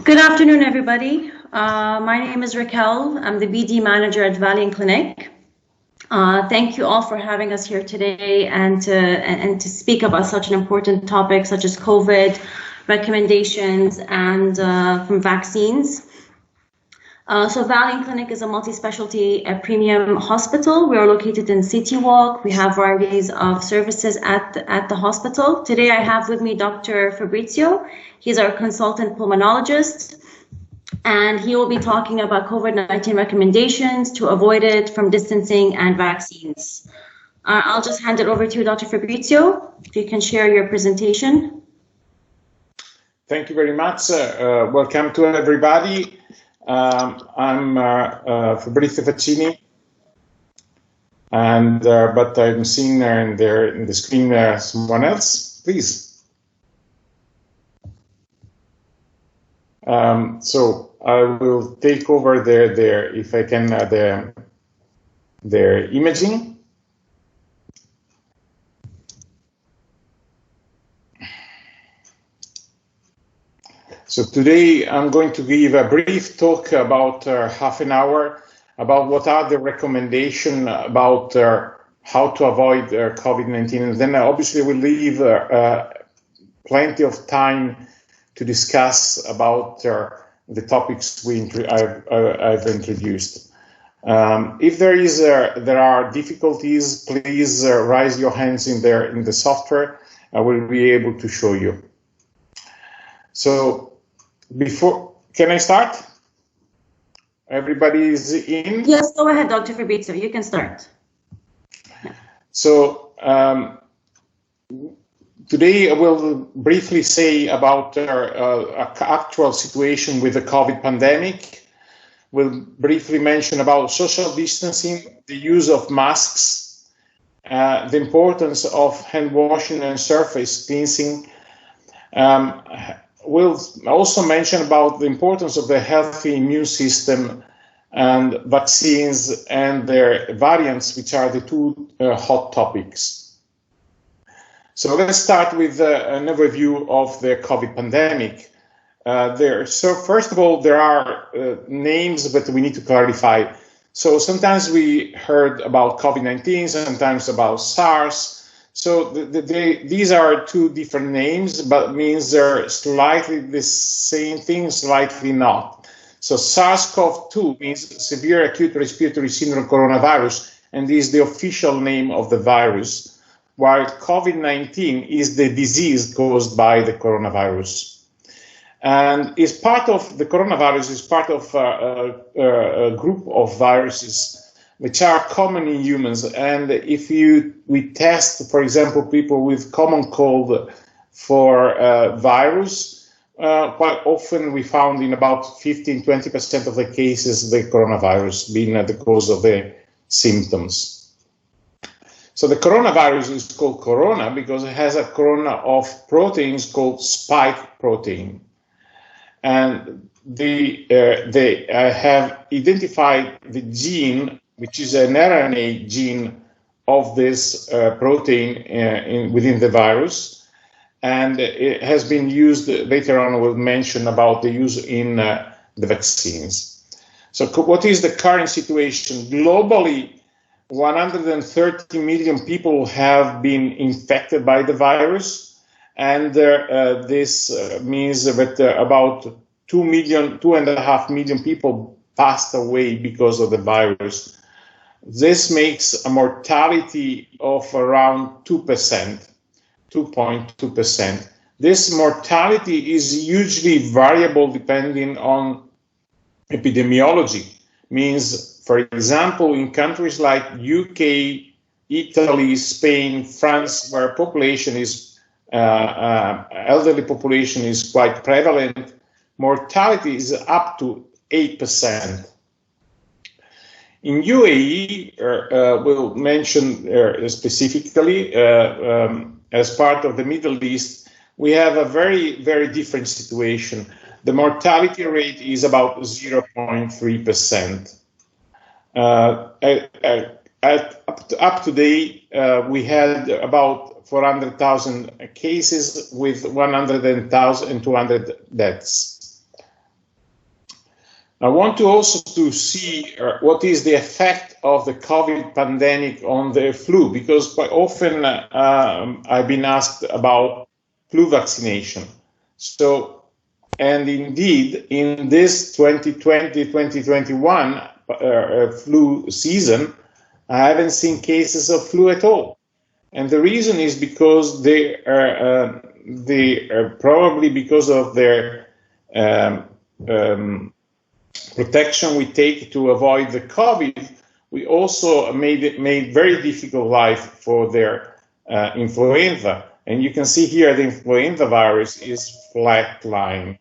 Good afternoon, everybody. My name is Raquel. I'm the BD manager at Valiant Clinic. Thank you all for having us here today and to speak about such an important topic such as COVID, recommendations, and from vaccines. So Valiant Clinic is a multi-specialty premium hospital. We are located in City Walk. We have varieties of services at the hospital. Today I have with me Dr. Fabrizio. He's our consultant pulmonologist, and he will be talking about COVID-19 recommendations to avoid it from distancing and vaccines. I'll just hand it over to you, Dr. Fabrizio, if you can share your presentation. Thank you very much. Welcome to everybody. I'm Fabrizio Facchini, and but I'm seeing in the screen someone else. Please. So I will take over their if I can their imaging. So today I'm going to give a brief talk about half an hour about what are the recommendations about how to avoid COVID-19, and then obviously we'll leave plenty of time to discuss about the topics I've introduced. If there are difficulties, please raise your hands in the software. I will be able to show you. So can I start? Everybody is in? Yes, go ahead, Dr. Fabrizio, you can start. So today I will briefly say about actual situation with the COVID pandemic. We'll briefly mention about social distancing, the use of masks, the importance of hand washing and surface cleansing. We'll also mention about the importance of the healthy immune system and vaccines and their variants, which are the two hot topics. So let's start with an overview of the COVID pandemic. So first of all, there are names, but we need to clarify. So sometimes we heard about COVID-19, sometimes about SARS. So these are two different names, but means they're slightly the same thing, slightly not. So SARS CoV2 means severe acute respiratory syndrome coronavirus, and is the official name of the virus, while COVID-19 is the disease caused by the coronavirus. And is part of the coronavirus is part of a group of viruses which are common in humans. And if we test, for example, people with common cold for virus, quite often we found in about 15–20% of the cases the coronavirus being the cause of the symptoms. So the coronavirus is called corona because it has a corona of proteins called spike protein. And they have identified the gene, which is an RNA gene of this protein within the virus. And it has been used, later on we'll mention about the use in the vaccines. So what is the current situation? Globally, 130 million people have been infected by the virus. And this means that about 2.5 million people passed away because of the virus. This makes a mortality of around 2%, 2.2%. This mortality is hugely variable depending on epidemiology. Means, for example, in countries like UK, Italy, Spain, France, where population is elderly population is quite prevalent, mortality is up to 8%. In UAE, we'll mention specifically, as part of the Middle East, we have a very, very different situation. The mortality rate is about 0.3%. Up to date, we had about 400,000 cases with 100,200 deaths. I want to also to see what is the effect of the COVID pandemic on the flu, because quite often I've been asked about flu vaccination. So, and indeed, in this 2020-2021 flu season, I haven't seen cases of flu at all. And the reason is because they are probably because of their protection we take to avoid the COVID. We also made very difficult life for their influenza. And you can see here the influenza virus is flatline.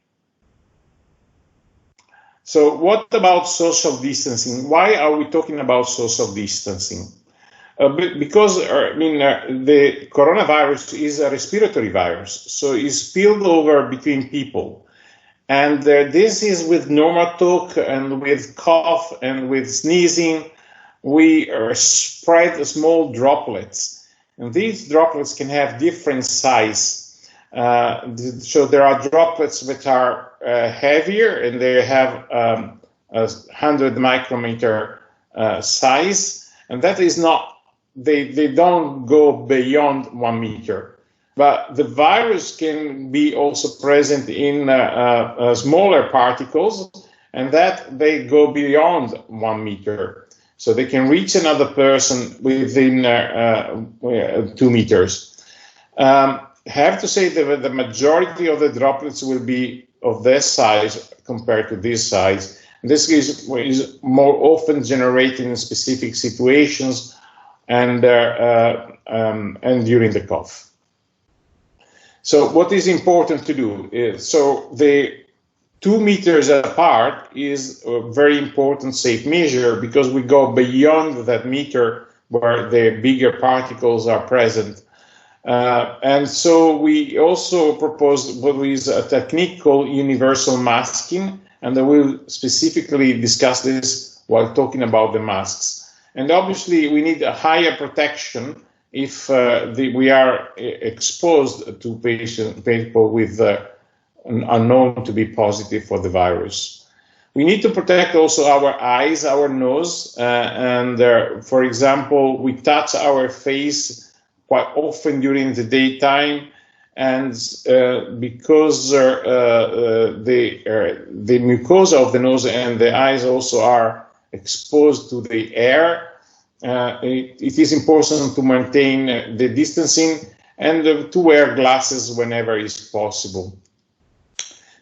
So what about social distancing? Why are we talking about social distancing? Because the coronavirus is a respiratory virus, so it's spilled over between people. And this is with normal talk and with cough and with sneezing, we spread small droplets. And these droplets can have different size. So there are droplets that are heavier and they have 100 micrometer size. And that is not, they don't go beyond 1 meter. But the virus can be also present in smaller particles, and that they go beyond 1 meter. So they can reach another person within 2 meters. Have to say that the majority of the droplets will be of this size compared to this size. This is more often generated in specific situations and during the cough. So what is important to do is, so the 2 meters apart is a very important safe measure because we go beyond that meter where the bigger particles are present. And so we also proposed what is a technique called universal masking, and I will specifically discuss this while talking about the masks. And obviously we need a higher protection if we are exposed to people with unknown to be positive for the virus. We need to protect also our eyes, our nose, and for example, we touch our face quite often during the daytime, and because the mucosa of the nose and the eyes also are exposed to the air, it is important to maintain the distancing and to wear glasses whenever is possible.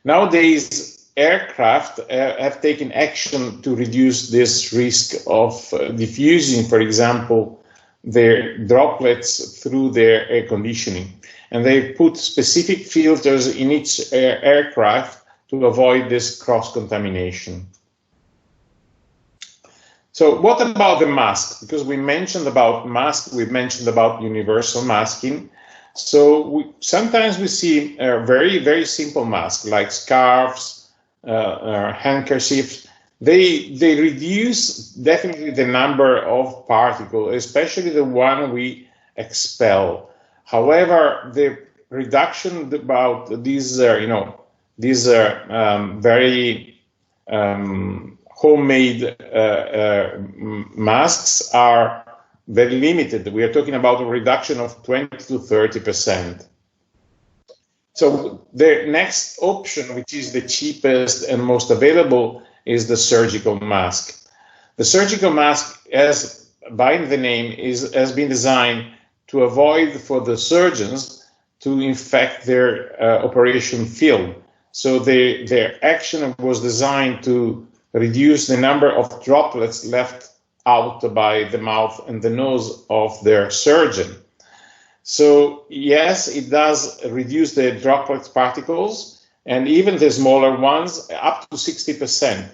Nowadays, aircraft have taken action to reduce this risk of diffusing, for example, their droplets through their air conditioning. And they put specific filters in each aircraft to avoid this cross-contamination. So what about the mask? Because we mentioned about mask, we mentioned about universal masking. So sometimes we see very, very simple masks like scarves, handkerchiefs. They reduce definitely the number of particles, especially the one we expel. However, the reduction about these, very homemade masks are very limited. We are talking about a reduction of 20 to 30%. So the next option, which is the cheapest and most available, is the surgical mask. The surgical mask, as by the name, has been designed to avoid for the surgeons to infect their operation field. So their action was designed to reduce the number of droplets left out by the mouth and the nose of their surgeon. So yes, it does reduce the droplet particles and even the smaller ones up to 60%.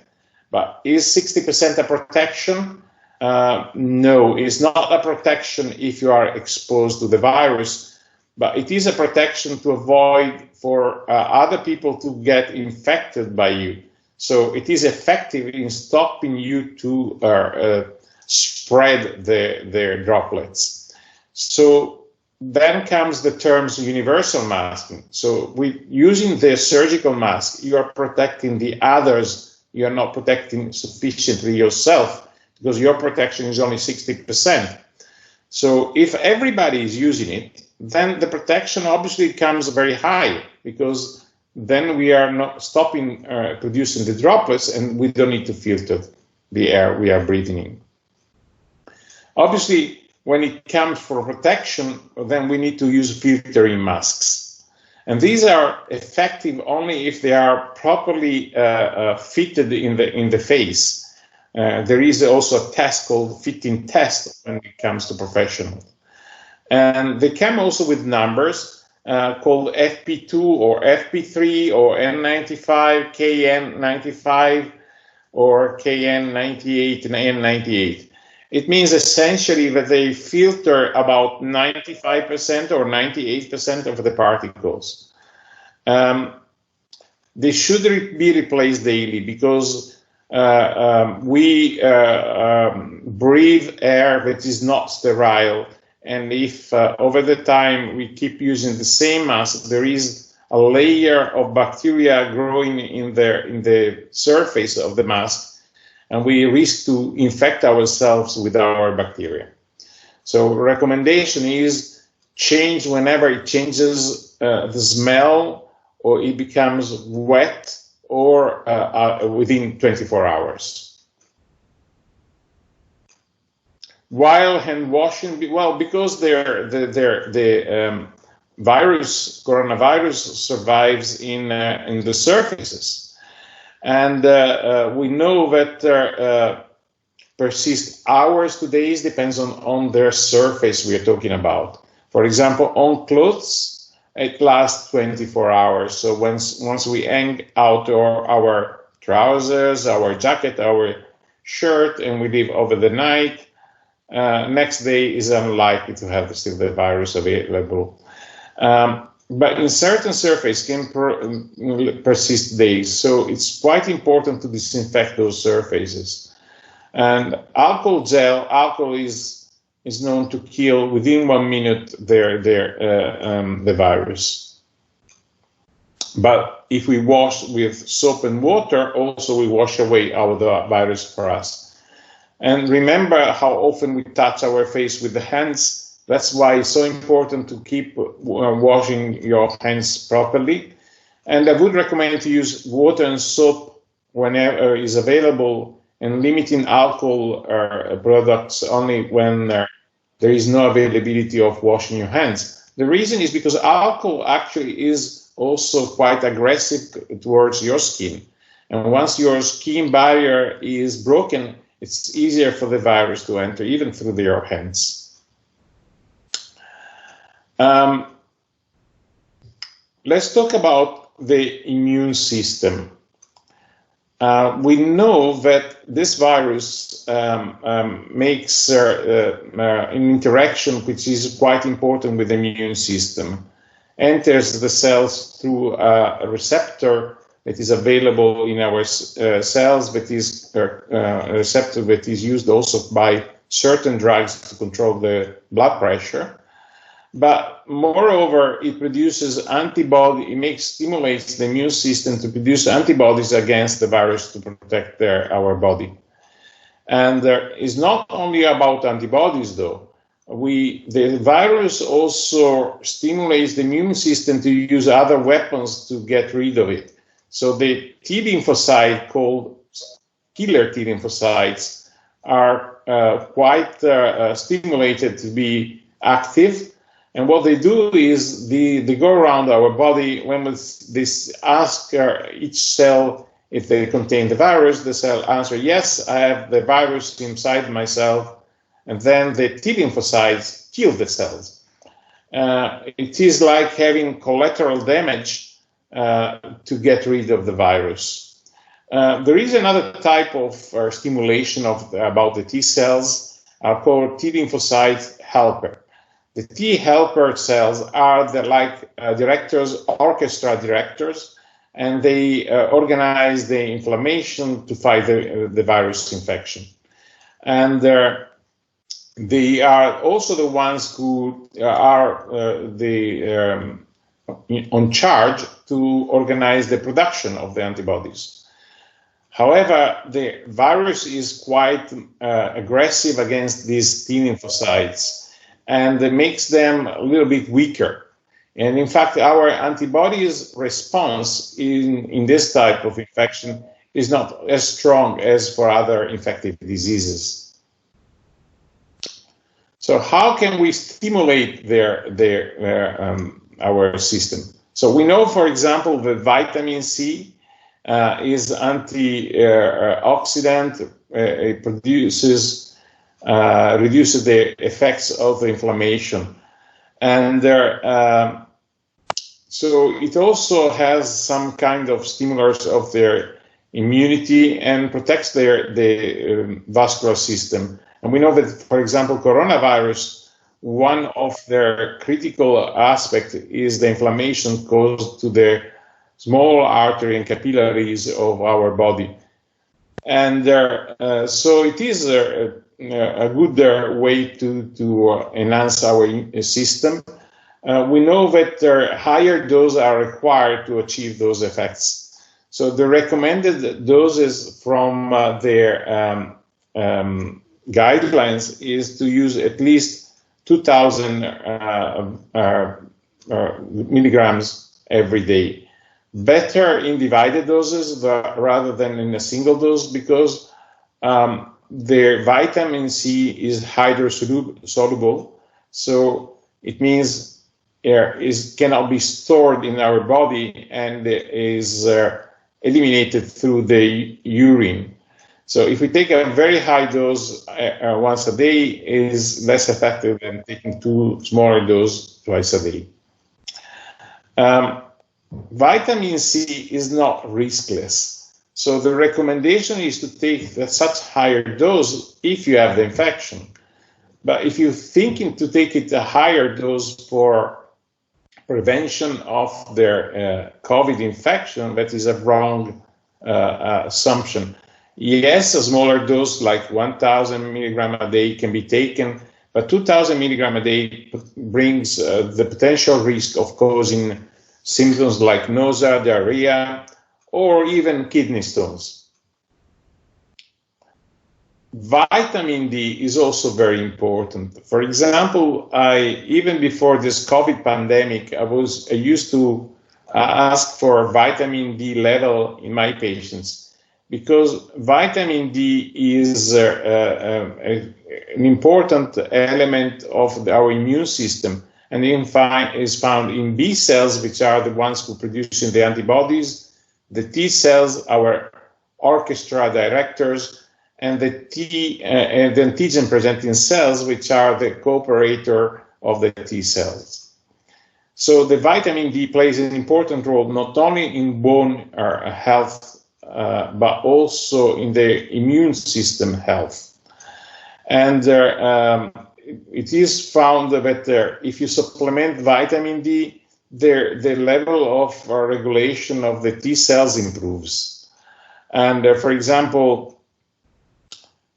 But is 60% a protection? No, it's not a protection if you are exposed to the virus, but it is a protection to avoid for other people to get infected by you. So it is effective in stopping you to spread their droplets. So then comes the terms universal masking. So using the surgical mask, you are protecting the others you are not protecting sufficiently yourself, because your protection is only 60%. So if everybody is using it, then the protection obviously comes very high, because then we are not stopping producing the droplets, and we don't need to filter the air we are breathing in. Obviously, when it comes for protection, then we need to use filtering masks. And these are effective only if they are properly fitted in the face. There is also a test called fitting test when it comes to professional. And they come also with numbers called FP2 or FP3 or N95, KN95 or KN98 and N98. It means essentially that they filter about 95% or 98% of the particles. They should be replaced daily, because we breathe air that is not sterile, and if over the time we keep using the same mask, there is a layer of bacteria growing in the surface of the mask, and we risk to infect ourselves with our bacteria. So recommendation is change whenever it changes the smell, or it becomes wet, or within 24 hours. While hand washing, well, because the coronavirus survives in the surfaces. And we know that persist hours to days, depends on their surface we are talking about. For example, on clothes, it lasts 24 hours. So once we hang out our trousers, our jacket, our shirt, and we leave over the night, next day is unlikely to have still the virus available. But in certain surface can persist days, so it's quite important to disinfect those surfaces. And alcohol is known to kill within 1 minute the virus. But if we wash with soap and water, also we wash away all the virus for us. And remember how often we touch our face with the hands. That's why it's so important to keep washing your hands properly. And I would recommend to use water and soap whenever is available, and limiting alcohol products only when there is no availability of washing your hands. The reason is because alcohol actually is also quite aggressive towards your skin. And once your skin barrier is broken, it's easier for the virus to enter, even through your hands. Let's talk about the immune system. We know that this virus makes an interaction which is quite important with the immune system. Enters the cells through a receptor that is available in our cells, that is a receptor that is used also by certain drugs to control the blood pressure. But moreover, it produces stimulates the immune system to produce antibodies against the virus to protect our body. And it's not only about antibodies, though. The virus also stimulates the immune system to use other weapons to get rid of it. So the T lymphocyte, called killer T lymphocytes, are quite stimulated to be active. And what they do is they go around our body. When they ask each cell if they contain the virus, the cell answers, yes, I have the virus inside myself. And then the T lymphocytes kill the cells. It is like having collateral damage to get rid of the virus. There is another type of stimulation about the T cells, are called T lymphocyte helper. The T helper cells are orchestra directors, and they organize the inflammation to fight the virus infection. And they are also the ones who are on charge to organize the production of the antibodies. However, the virus is quite aggressive against these T lymphocytes, and it makes them a little bit weaker. And in fact, our antibodies response in this type of infection is not as strong as for other infective diseases. So how can we stimulate our system? So we know, for example, that vitamin C is antioxidant. It reduces the effects of the inflammation, and so it also has some kind of stimulus of their immunity and protects the vascular system. And we know that, for example, coronavirus, one of their critical aspects is the inflammation caused to the small artery and capillaries of our body. And so it is a good way to enhance our system. We know that higher doses are required to achieve those effects. So the recommended doses from their guidelines is to use at least 2,000 milligrams every day. Better in divided doses rather than in a single dose, because the vitamin C is hydrosoluble, so it means cannot be stored in our body and is eliminated through the urine. So if we take a very high dose once a day, is less effective than taking two smaller doses twice a day. Vitamin C is not riskless. So the recommendation is to take such higher dose if you have the infection. But if you're thinking to take it a higher dose for prevention of their COVID infection, that is a wrong assumption. Yes, a smaller dose like 1,000 milligrams a day can be taken, but 2,000 milligrams a day brings the potential risk of causing symptoms like nausea, diarrhea, or even kidney stones. Vitamin D is also very important. For example, even before this COVID pandemic, I used to ask for vitamin D level in my patients, because vitamin D is an important element of our immune system, and is found in B cells, which are the ones who produce the antibodies, the T cells, our orchestra directors, and the antigen presenting cells, which are the cooperator of the T cells. So the vitamin D plays an important role not only in bone health, but also in the immune system health. And it is found that if you supplement vitamin D, the level of regulation of the T cells improves. And for example,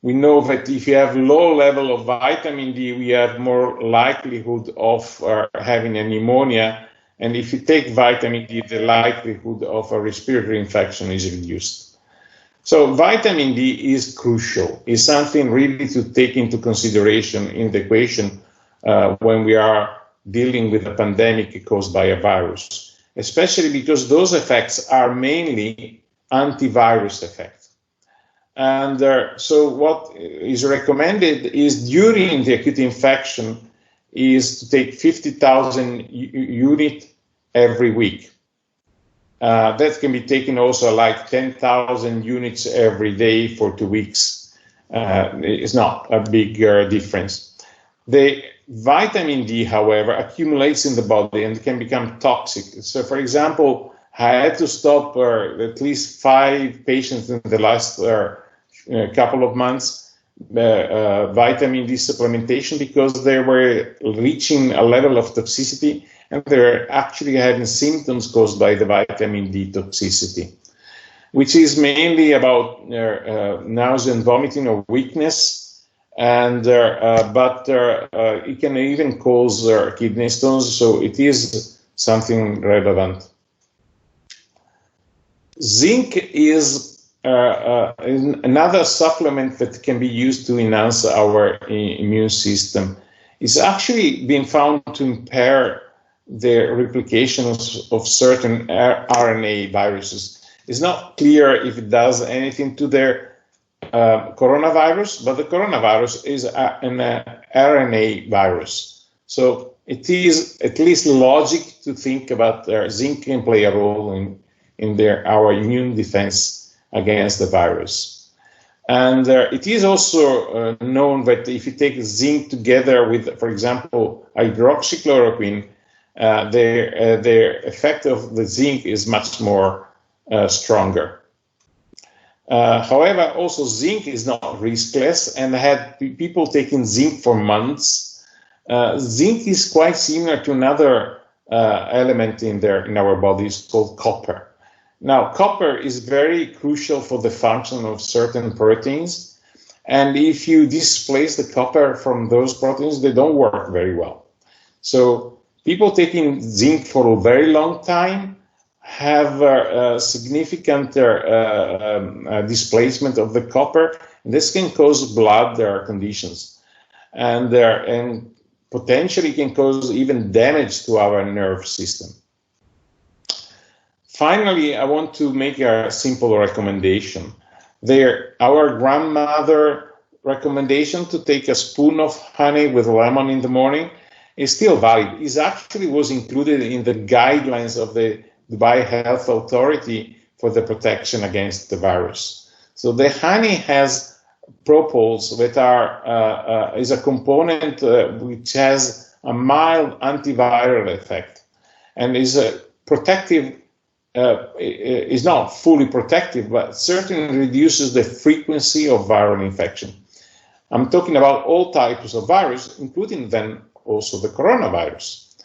we know that if you have low level of vitamin D, we have more likelihood of having a pneumonia. And if you take vitamin D, the likelihood of a respiratory infection is reduced. So vitamin D is crucial. It's something really to take into consideration in the equation when we are dealing with a pandemic caused by a virus, especially because those effects are mainly antivirus effects. And so what is recommended is during the acute infection is to take 50,000 units every week. That can be taken also like 10,000 units every day for 2 weeks. It's not a big difference. The vitamin D, however, accumulates in the body and can become toxic. So, for example, I had to stop at least 5 patients in the last couple of months vitamin D supplementation because they were reaching a level of toxicity and they were actually having symptoms caused by the vitamin D toxicity, which is mainly about nausea and vomiting or weakness, and but it can even cause kidney stones, so it is something relevant. Zinc is another supplement that can be used to enhance our immune system is actually being found to impair the replication of certain RNA viruses. It's not clear if it does anything to their coronavirus, but the coronavirus is an RNA virus. So it is at least logic to think about zinc can play a role in our immune defense against the virus. And it is also known that if you take zinc together with, for example, hydroxychloroquine, the effect of the zinc is much more stronger. However, also zinc is not riskless, and I had people taking zinc for months. Zinc is quite similar to another element in our bodies called copper. Now, copper is very crucial for the function of certain proteins, and if you displace the copper from those proteins, they don't work very well. So people taking zinc for a very long time have significant displacement of the copper. This can cause blood conditions, and potentially can cause even damage to our nerve system. Finally, I want to make a simple recommendation. Our grandmother recommendation to take a spoon of honey with lemon in the morning is still valid. It actually was included in the guidelines of the Dubai Health Authority for the protection against the virus. So the honey has propols that is a component which has a mild antiviral effect and is a protective. Is not fully protective, but certainly reduces the frequency of viral infection. I'm talking about all types of virus, including then also the coronavirus.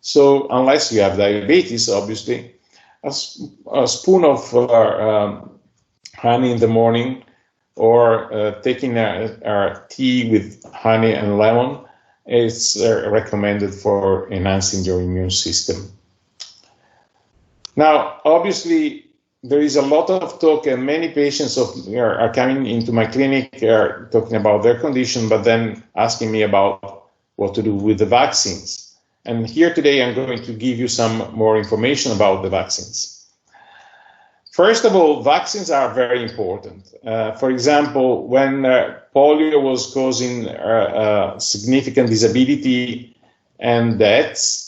So unless you have diabetes, obviously, a spoon of honey in the morning, or taking a tea with honey and lemon is recommended for enhancing your immune system. Now, obviously, there is a lot of talk, and many patients are coming into my clinic are talking about their condition, but then asking me about what to do with the vaccines. And here today, I'm going to give you some more information about the vaccines. First of all, vaccines are very important. For example, when polio was causing significant disability and deaths,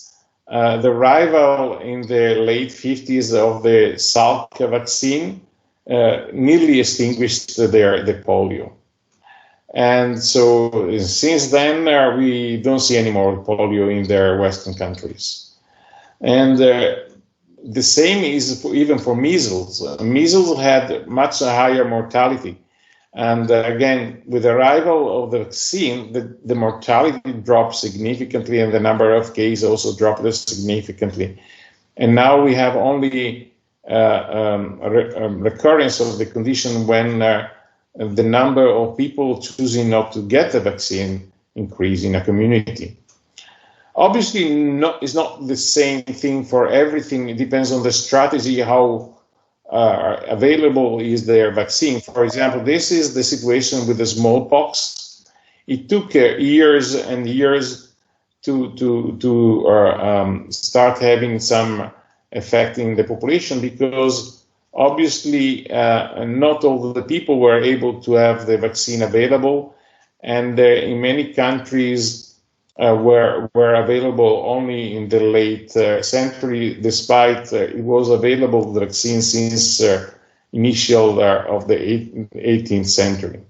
the arrival in the late 50s of the Salk vaccine nearly extinguished the polio. And so since then, we don't see any more polio in the Western countries. And the same is even for measles. Measles had much higher mortality. And again, with the arrival of the vaccine, the mortality dropped significantly, and the number of cases also dropped significantly. And now we have only recurrence of the condition when the number of people choosing not to get the vaccine increase in a community. Obviously, it's not the same thing for everything. It depends on the strategy, how available is their vaccine. For example, this is the situation with the smallpox. It took years and years to start having some effect in the population, because obviously not all the people were able to have the vaccine available, and in many countries were available only in the late century, despite it was available, the vaccine, since initial of the 18th century.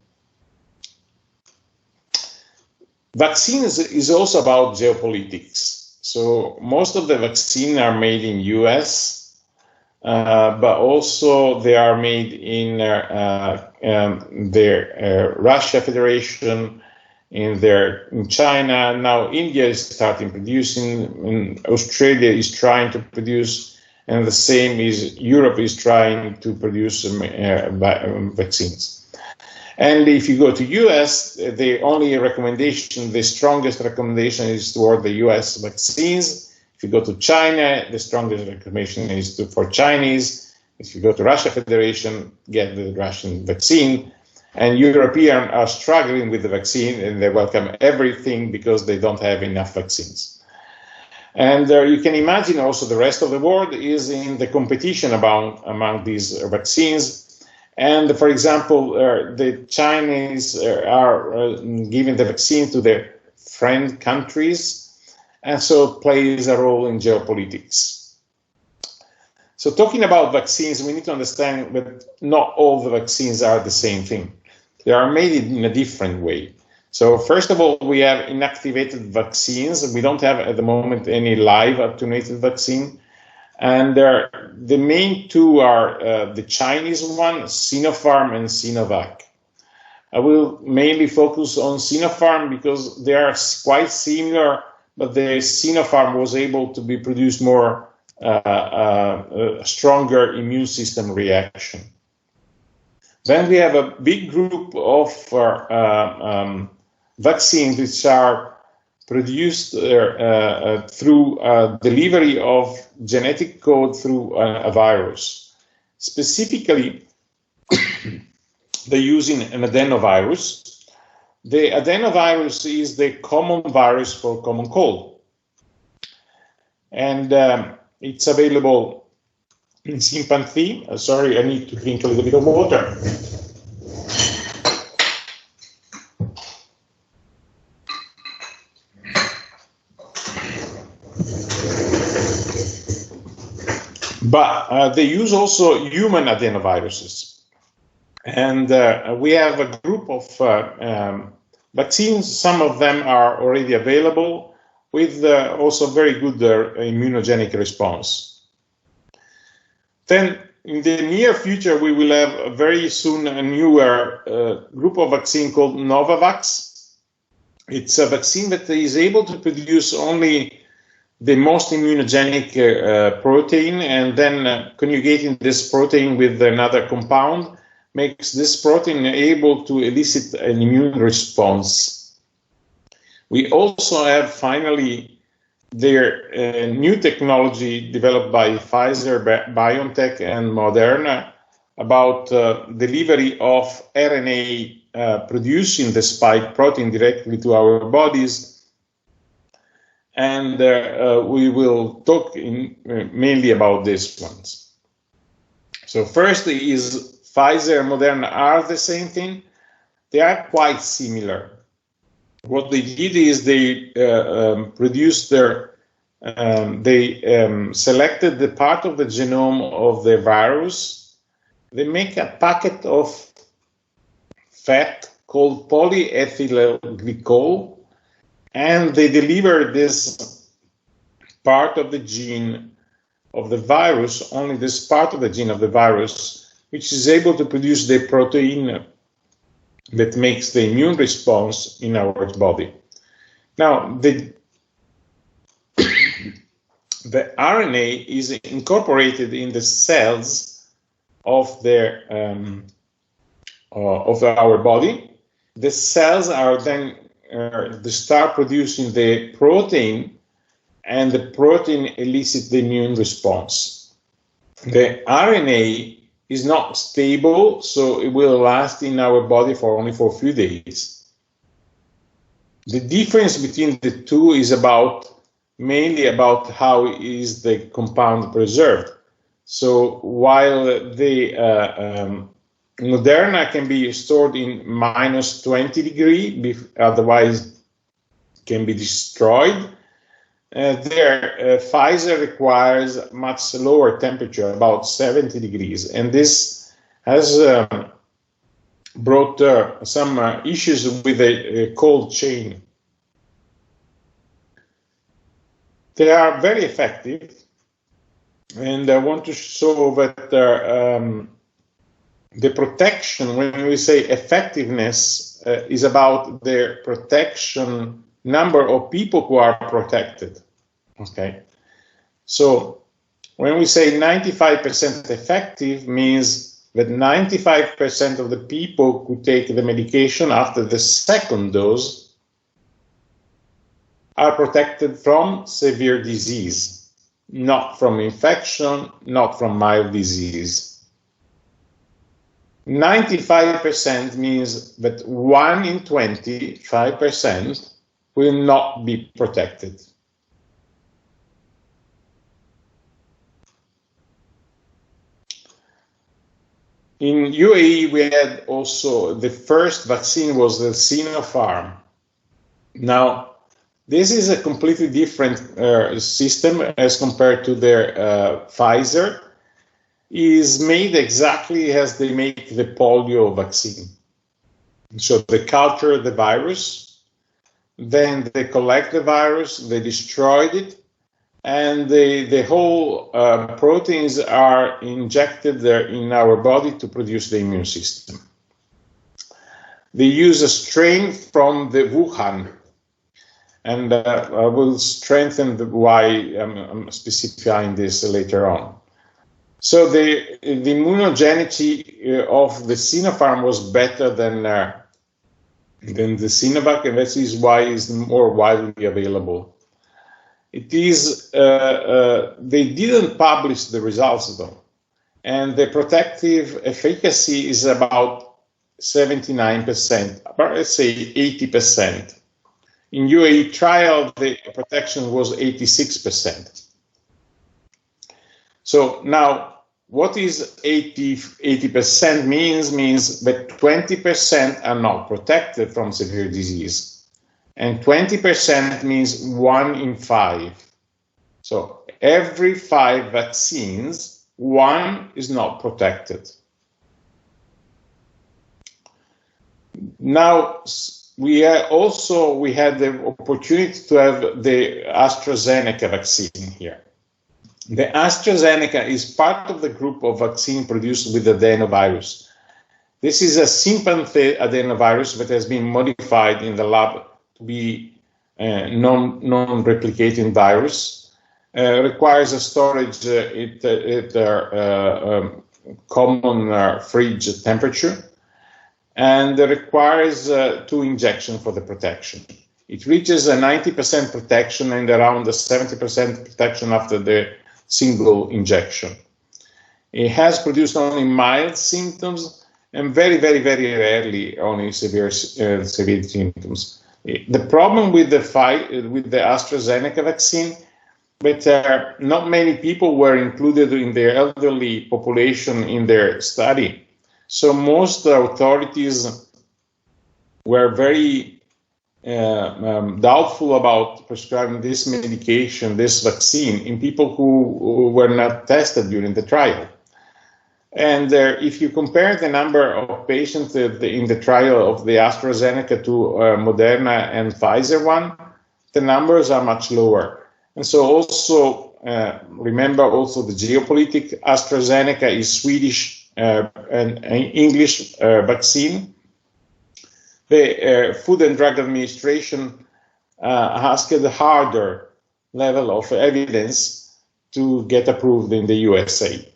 Vaccines is also about geopolitics. So most of the vaccines are made in US, but also they are made in the Russia Federation, in China. Now India is starting producing, and Australia is trying to produce, and the same is Europe is trying to produce vaccines. And if you go to US, the only recommendation, the strongest recommendation is toward the US vaccines. If you go to China, the strongest recommendation is for Chinese. If you go to Russia Federation, get the Russian vaccine, and Europeans are struggling with the vaccine, and they welcome everything because they don't have enough vaccines. And you can imagine also the rest of the world is in the competition among these vaccines. And for example, the Chinese are giving the vaccine to their friend countries, and so it plays a role in geopolitics. So talking about vaccines, we need to understand that not all the vaccines are the same thing. They are made in a different way. So first of all, we have inactivated vaccines. We don't have at the moment any live attenuated vaccine. And the main two are the Chinese one, Sinopharm and Sinovac. I will mainly focus on Sinopharm because they are quite similar, but the Sinopharm was able to be produced more stronger immune system reaction. Then we have a big group of vaccines which are produced through delivery of genetic code through a virus. Specifically, they're using an adenovirus. The adenovirus is the common virus for common cold. And it's available in sympathy. Sorry, I need to drink a little bit of water. But they use also human adenoviruses. And we have a group of vaccines. Some of them are already available with also very good immunogenic response. Then in the near future, we will have very soon a newer group of vaccine called Novavax. It's a vaccine that is able to produce only the most immunogenic protein, and then conjugating this protein with another compound makes this protein able to elicit an immune response. We also have finally their new technology developed by Pfizer, BioNTech, and Moderna about delivery of RNA producing the spike protein directly to our bodies. And we will talk mainly about these ones. So first is Pfizer and Moderna are the same thing. They are quite similar. What they did is they produced selected the part of the genome of the virus. They make a packet of fat called polyethyl glycol, and they deliver this part of the gene of the virus, only this part of the gene of the virus, which is able to produce the protein that makes the immune response in our body. Now, the RNA is incorporated in the cells of our body. The cells are then they start producing the protein, and the protein elicits the immune response. The RNA is not stable, so it will last in our body for only for a few days. The difference between the two is mainly about how is the compound preserved. So while the Moderna can be stored in -20 degrees, otherwise can be destroyed. Pfizer requires much lower temperature, about 70 degrees, and this has brought some issues with the cold chain. They are very effective, and I want to show that the protection, when we say effectiveness, is about the protection number of people who are protected. Okay, so when we say 95% effective, means that 95% of the people who take the medication after the second dose are protected from severe disease. not from infection, not from mild disease. 95% means that 1 in 25% will not be protected. In UAE, we had also the first vaccine was the Sinopharm. Now, this is a completely different system as compared to their Pfizer. It is made exactly as they make the polio vaccine. So they culture the virus, then they collect the virus, they destroyed it, and the whole proteins are injected there in our body to produce the immune system. They use a strain from the Wuhan, and I will strengthen why I'm specifying this later on. So the immunogenicity of the Sinopharm was better than the Sinovac, and that is why it's more widely available. It is they didn't publish the results though, and the protective efficacy is about 79%, but let's say 80%. In UAE trial, the protection was 86%. So now, what is 80% means that 20% are not protected from severe disease, and 20% means 1 in 5. So every 5 vaccines, 1 is not protected. Now, we had the opportunity to have the AstraZeneca vaccine here. The AstraZeneca is part of the group of vaccine produced with adenovirus. This is a sympathy adenovirus that has been modified in the lab to be non-replicating virus. Requires a storage at common fridge temperature, and requires 2 injections for the protection. It reaches a 90% protection and around a 70% protection after the single injection. It has produced only mild symptoms and very, very, very rarely only severe symptoms. The problem with the AstraZeneca vaccine, but not many people were included in the elderly population in their study. So most authorities were very doubtful about prescribing this medication, this vaccine, in people who were not tested during the trial. And if you compare the number of patients in the trial of the AstraZeneca to Moderna and Pfizer one, the numbers are much lower. And so also remember also the geopolitics. AstraZeneca is Swedish and English vaccine. The Food and Drug Administration asked a harder level of evidence to get approved in the USA.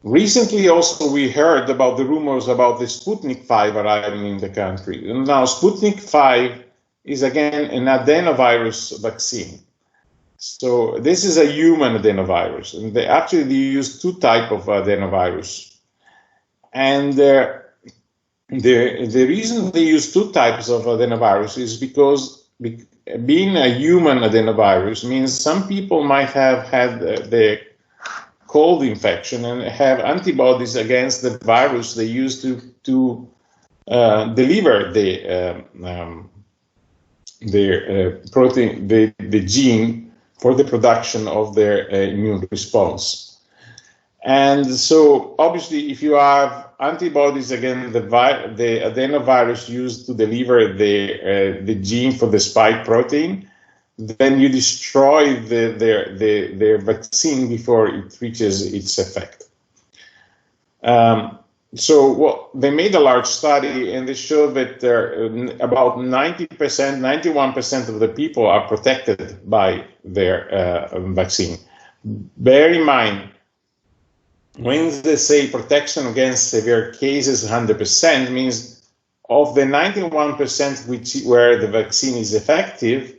Recently also we heard about the rumors about the Sputnik 5 arriving in the country. And now Sputnik 5 is again an adenovirus vaccine. So this is a human adenovirus, and they use 2 types of adenovirus. And the reason they use 2 types of adenovirus is because being a human adenovirus means some people might have had the cold infection and have antibodies against the virus they use to deliver the protein, the gene for the production of their immune response. And so, obviously, if you have antibodies against the adenovirus used to deliver the gene for the spike protein, then you destroy their vaccine before it reaches its effect. So they made a large study, and they showed that about 91% of the people are protected by their vaccine. Bear in mind, when they say protection against severe cases 100%, means of the 91% where the vaccine is effective,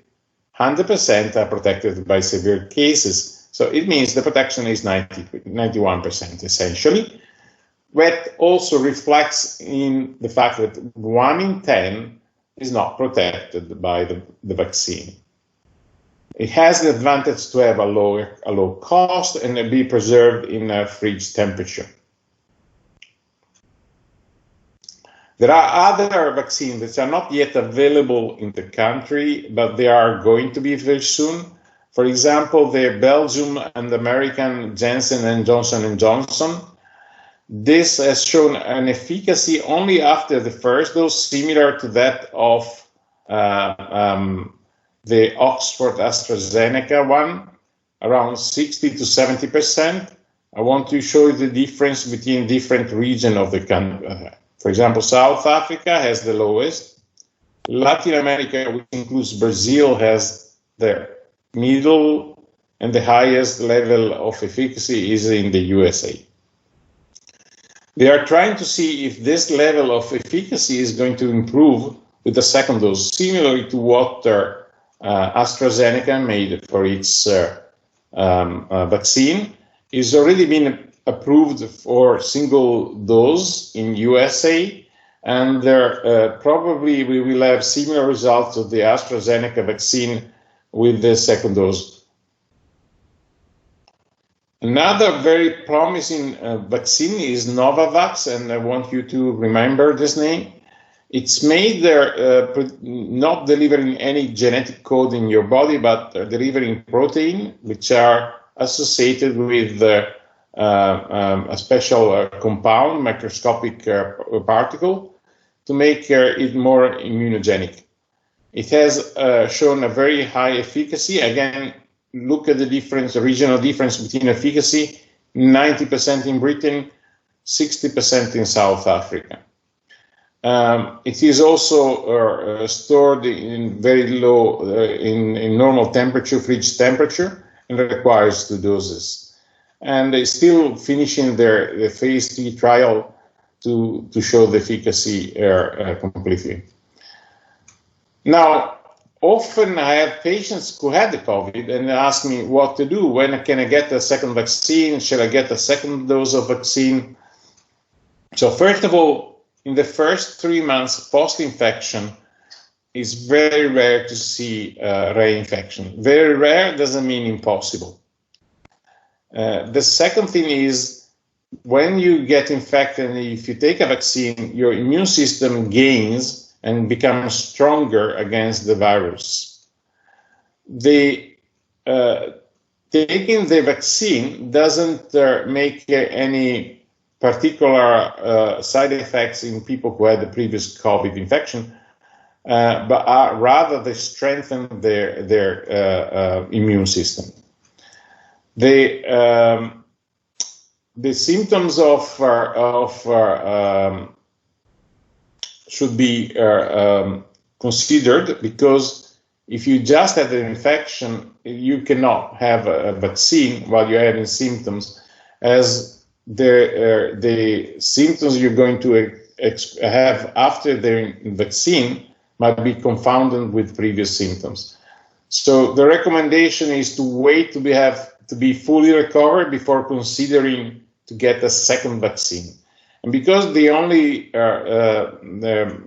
100% are protected by severe cases. So it means the protection is 91% essentially. That also reflects in the fact that 1 in 10 is not protected by the vaccine. It has the advantage to have a low cost and be preserved in a fridge temperature. There are other vaccines that are not yet available in the country, but they are going to be very soon. For example, the Belgium and American Janssen and Johnson & Johnson. This has shown an efficacy only after the first dose, similar to that of the Oxford AstraZeneca one, around 60 to 70%. I want to show you the difference between different regions of the country. For example, South Africa has the lowest. Latin America, which includes Brazil, has the middle, and the highest level of efficacy is in the USA. They are trying to see if this level of efficacy is going to improve with the second dose, similarly to what AstraZeneca made for its vaccine. It's already been approved for single dose in USA, and probably we will have similar results of the AstraZeneca vaccine with the second dose. Another very promising vaccine is Novavax, and I want you to remember this name. It's made there not delivering any genetic code in your body, but delivering protein, which are associated with a special compound, microscopic particle, to make it more immunogenic. It has shown a very high efficacy. Again, look at the difference, the regional difference between efficacy, 90% in Britain, 60% in South Africa. It is also stored in very low, in normal temperature, fridge temperature, and requires 2 doses. And they're still finishing their phase 3 trial to show the efficacy completely. Now, often I have patients who had the COVID and they ask me what to do. When can I get a second vaccine? Should I get a second dose of vaccine? So first of all, in the first 3 months post-infection, it's very rare to see reinfection. Very rare doesn't mean impossible. The second thing is, when you get infected and if you take a vaccine, your immune system gains and becomes stronger against the virus. Taking the vaccine doesn't make any particular side effects in people who had the previous COVID infection, but rather they strengthen their immune system. The symptoms should be considered, because if you just had an infection, you cannot have a vaccine while you're having symptoms, as the symptoms you're going to have after the vaccine might be confounded with previous symptoms. So the recommendation is to wait to be fully recovered before considering to get a second vaccine. And because the only the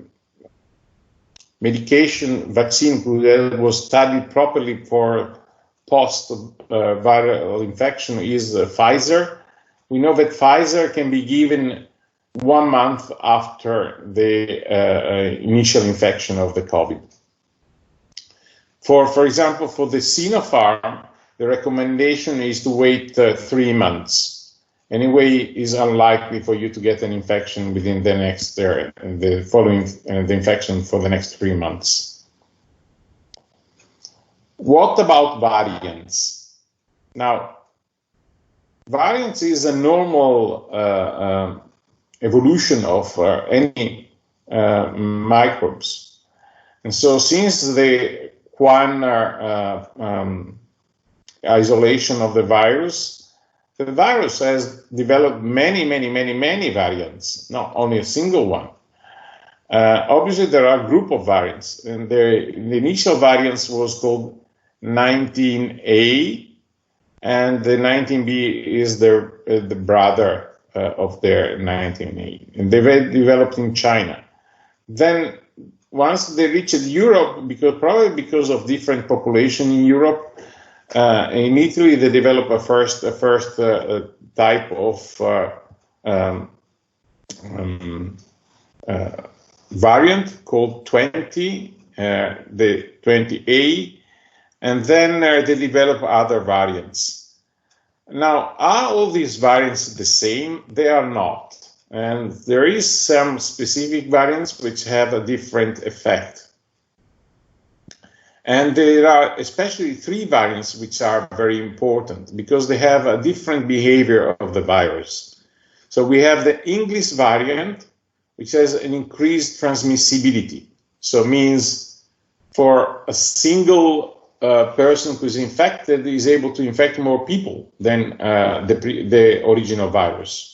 medication vaccine that was studied properly for post-viral infection is Pfizer, we know that Pfizer can be given 1 month after the initial infection of the COVID. For example, for the Sinopharm, the recommendation is to wait 3 months. Anyway, it's unlikely for you to get an infection within the next, following the infection for the next 3 months. What about variants? Now, variants is a normal evolution of any microbes. And so since the quantum isolation of the virus has developed many variants, not only a single one. Obviously, there are a group of variants, and the initial variants was called 19A, and the 19B is the brother of their 19A, and they were developed in China. Then once they reached Europe, probably because of different population in Europe, in Italy they developed a first type of variant called 20, the 20A, and then they develop other variants. Now, are all these variants the same? They are not. And there is some specific variants which have a different effect. And there are especially 3 variants which are very important because they have a different behavior of the virus. So we have the English variant, which has an increased transmissibility. So it means for a single person who is infected is able to infect more people than the original virus.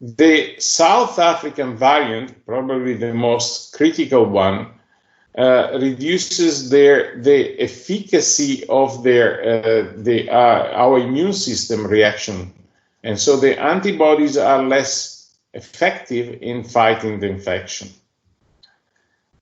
The South African variant, probably the most critical one, reduces the efficacy of our immune system reaction, and so the antibodies are less effective in fighting the infection.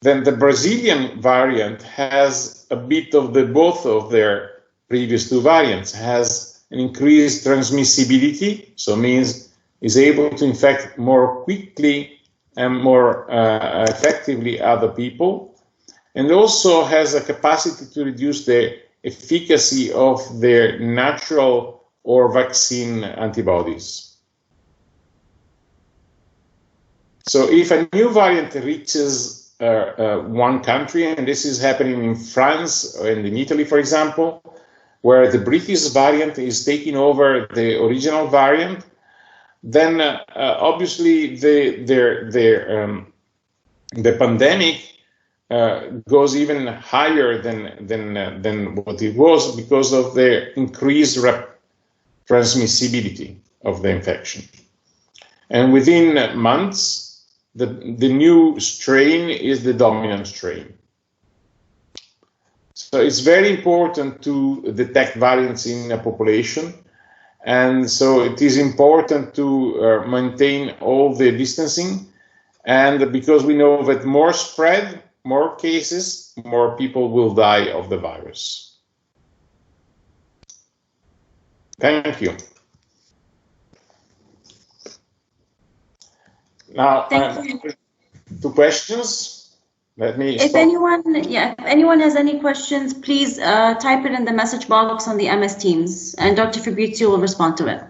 Then the Brazilian variant has a bit of both of their previous 2 variants, has an increased transmissibility, so means is able to infect more quickly and more effectively other people, and also has a capacity to reduce the efficacy of their natural or vaccine antibodies. So if a new variant reaches one country, and this is happening in France and in Italy, for example, where the British variant is taking over the original variant, then obviously the pandemic goes even higher than what it was because of the increased transmissibility of the infection. And within months, the new strain is the dominant strain. So it's very important to detect variants in a population. And so it is important to maintain all the distancing, and because we know that more spread, more cases, more people will die of the virus. Thank you. Now, two questions. Let me if anyone has any questions, please type it in the message box on the MS Teams, and Dr. Fabrizio will respond to it.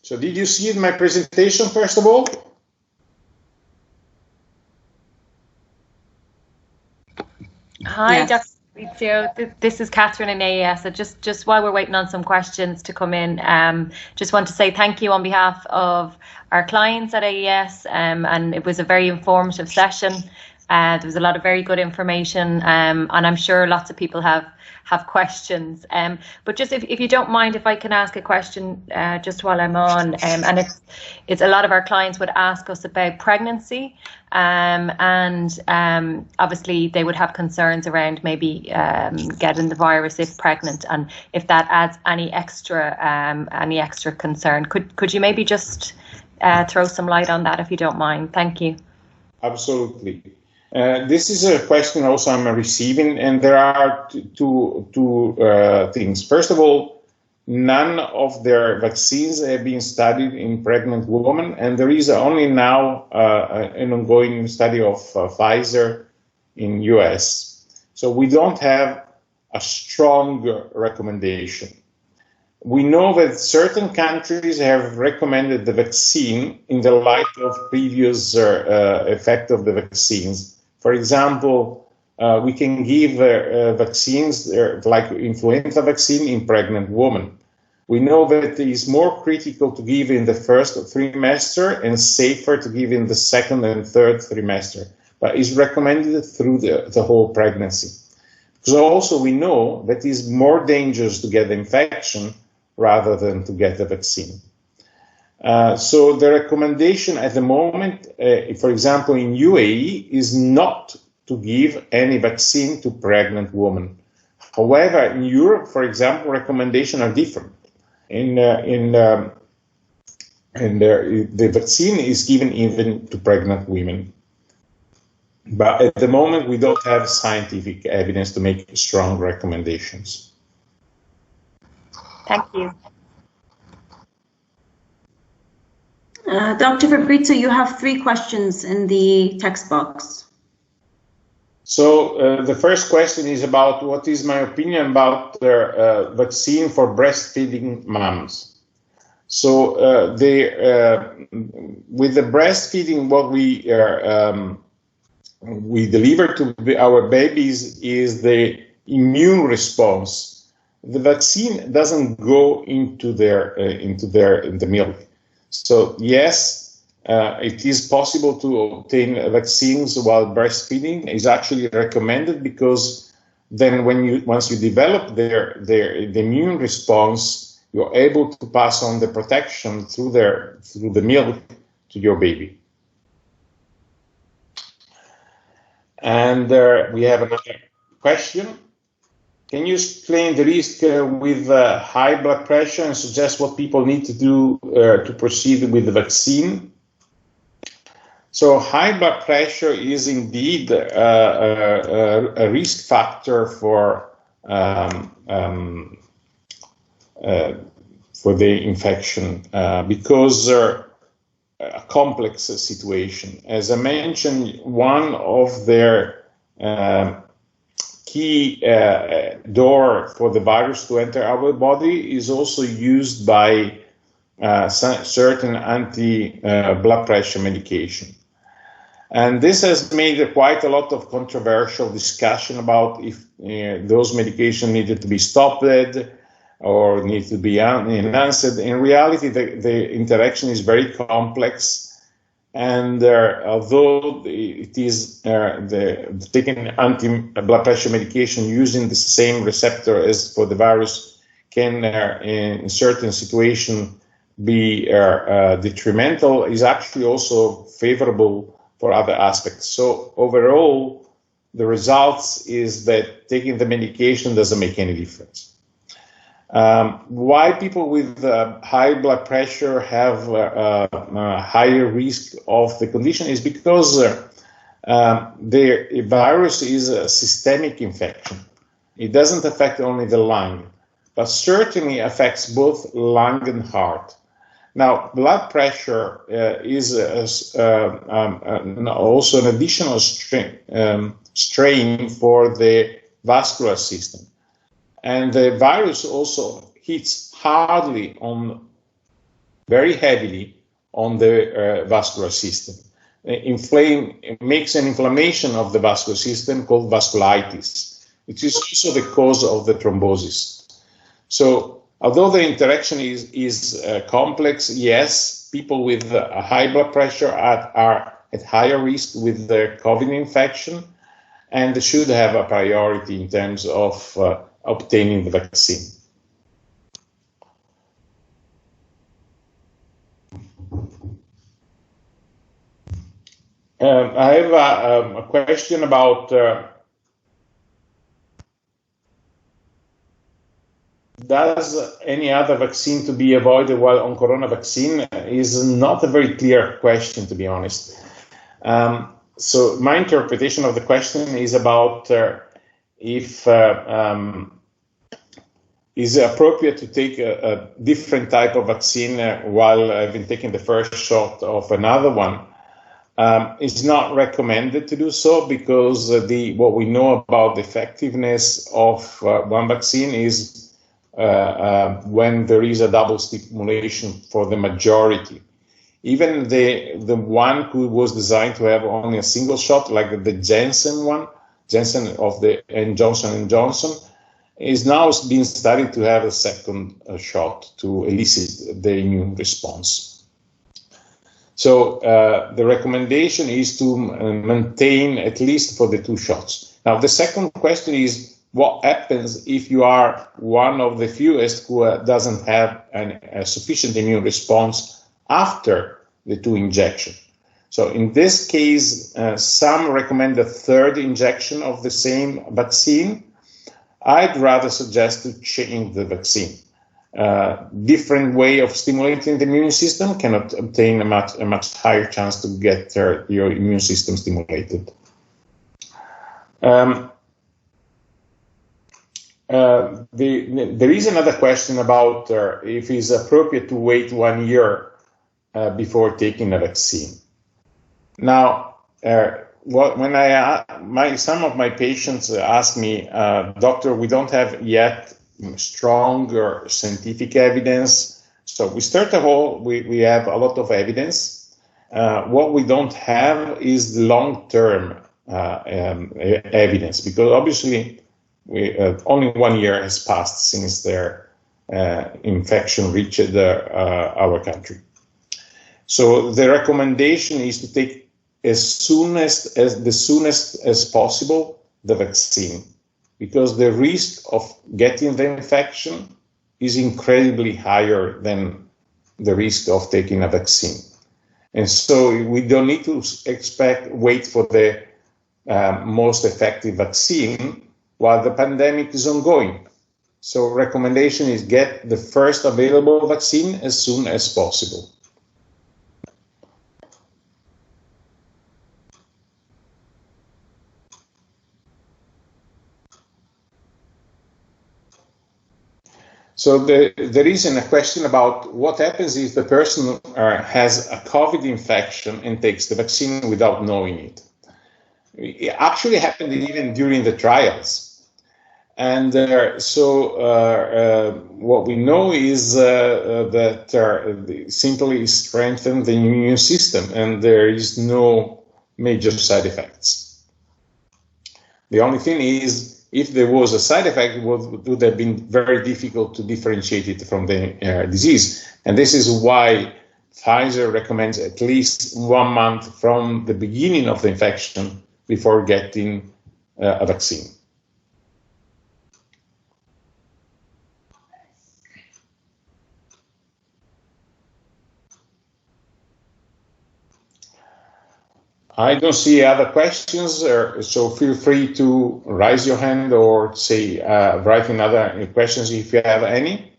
So did you see my presentation, first of all? Hi, Yes. Dr. Fabrizio. This is Catherine in AES. Just while we're waiting on some questions to come in, just want to say thank you on behalf of our clients at AES, and it was a very informative session. There was a lot of very good information, and I'm sure lots of people have questions. But just if you don't mind, if I can ask a question just while I'm on, and it's a lot of our clients would ask us about pregnancy, and obviously they would have concerns around maybe getting the virus if pregnant, and if that adds any extra concern. Could you maybe just throw some light on that if you don't mind? Thank you. Absolutely. This is a question also I'm receiving, and there are two things. First of all, none of their vaccines have been studied in pregnant women, and there is only now an ongoing study of Pfizer in US. So we don't have a strong recommendation. We know that certain countries have recommended the vaccine in the light of previous effect of the vaccines. For example, we can give vaccines like influenza vaccine in pregnant women. We know that it is more critical to give in the first trimester and safer to give in the second and third trimester, but is recommended through the whole pregnancy. So also we know that it is more dangerous to get the infection rather than to get the vaccine. So the recommendation at the moment, for example, in UAE, is not to give any vaccine to pregnant women. However, in Europe, for example, recommendations are different. The vaccine is given even to pregnant women. But at the moment, we don't have scientific evidence to make strong recommendations. Thank you. Dr. Fabrizio, you have 3 questions in the text box. So the first question is about what is my opinion about the vaccine for breastfeeding moms. So with the breastfeeding, what we deliver to our babies is the immune response. The vaccine doesn't go into the milk. So yes, it is possible to obtain vaccines while breastfeeding. Is actually recommended because then once you develop the immune response, you're able to pass on the protection through the milk to your baby. And we have another question. Can you explain the risk with high blood pressure and suggest what people need to do to proceed with the vaccine? So high blood pressure is indeed a risk factor for the infection because a complex situation. As I mentioned, one of their key door for the virus to enter our body is also used by certain anti-blood pressure medication. And this has made quite a lot of controversial discussion about if those medications needed to be stopped or need to be enhanced. In reality, the interaction is very complex. And although it is taking anti-blood pressure medication using the same receptor as for the virus can, in certain situations, be detrimental, is actually also favorable for other aspects. So overall, the results is that taking the medication doesn't make any difference. Why people with high blood pressure have a higher risk of the condition is because the virus is a systemic infection. It doesn't affect only the lung, but certainly affects both lung and heart. Now, blood pressure is also an additional strain for the vascular system. And the virus also hits very heavily on the vascular system. It makes an inflammation of the vascular system called vasculitis, which is also the cause of the thrombosis. So, although the interaction is complex, yes, people with a high blood pressure are at higher risk with the COVID infection, and they should have a priority in terms of obtaining the vaccine. I have a question about does any other vaccine to be avoided while on corona vaccine is not a very clear question, to be honest. So my interpretation of the question is about if is it appropriate to take a different type of vaccine while having taken the first shot of another one. It's not recommended to do so because what we know about the effectiveness of one vaccine is when there is a double stimulation for the majority. Even the one who was designed to have only a single shot, like the Janssen of the Johnson & Johnson, is now being studied to have a second shot to elicit the immune response. So the recommendation is to maintain at least for the 2 shots. Now, the second question is, what happens if you are one of the fewest who doesn't have a sufficient immune response after the 2 injections. So in this case, some recommend a 3rd injection of the same vaccine. I'd rather suggest to change the vaccine. Different way of stimulating the immune system can obtain a much higher chance to get your immune system stimulated. There is another question about if it's appropriate to wait 1 year before taking a vaccine. Now, when some of my patients ask me, doctor, we don't have yet strong or scientific evidence. So first of all, we have a lot of evidence. What we don't have is the long-term evidence, because obviously only 1 year has passed since their infection reached our country. So the recommendation is to take the soonest as possible the vaccine, because the risk of getting the infection is incredibly higher than the risk of taking a vaccine. And so we don't need to wait for the most effective vaccine while the pandemic is ongoing. So recommendation is get the first available vaccine as soon as possible. So there is a question about what happens if the person has a COVID infection and takes the vaccine without knowing it. It actually happened even during the trials. And what we know is that simply strengthen the immune system, and there is no major side effects. The only thing is, if there was a side effect, it would have been very difficult to differentiate it from the disease. And this is why Pfizer recommends at least 1 month from the beginning of the infection before getting a vaccine. I don't see other questions, so feel free to raise your hand or say write in other questions if you have any.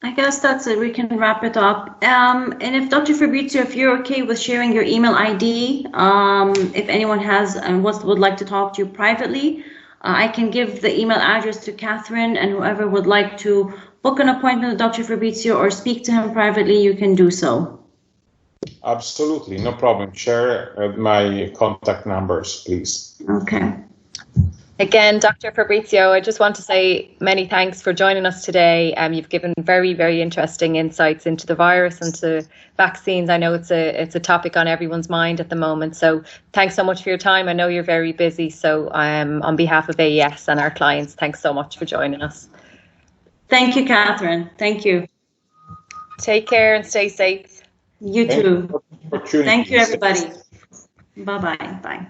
I guess that's it. We can wrap it up. And if Dr. Fabrizio, if you're okay with sharing your email ID, if anyone has and would like to talk to you privately, I can give the email address to Catherine, and whoever would like to book an appointment with Dr. Fabrizio or speak to him privately, you can do so. Absolutely, no problem. Share my contact numbers, please. Okay. Again, Dr. Fabrizio, I just want to say many thanks for joining us today. You've given very, very interesting insights into the virus and to vaccines. I know it's a topic on everyone's mind at the moment. So thanks so much for your time. I know you're very busy. So on behalf of AES and our clients, thanks so much for joining us. Thank you, Catherine. Thank you. Take care and stay safe. You too. Thank you, everybody. Bye-bye. Bye.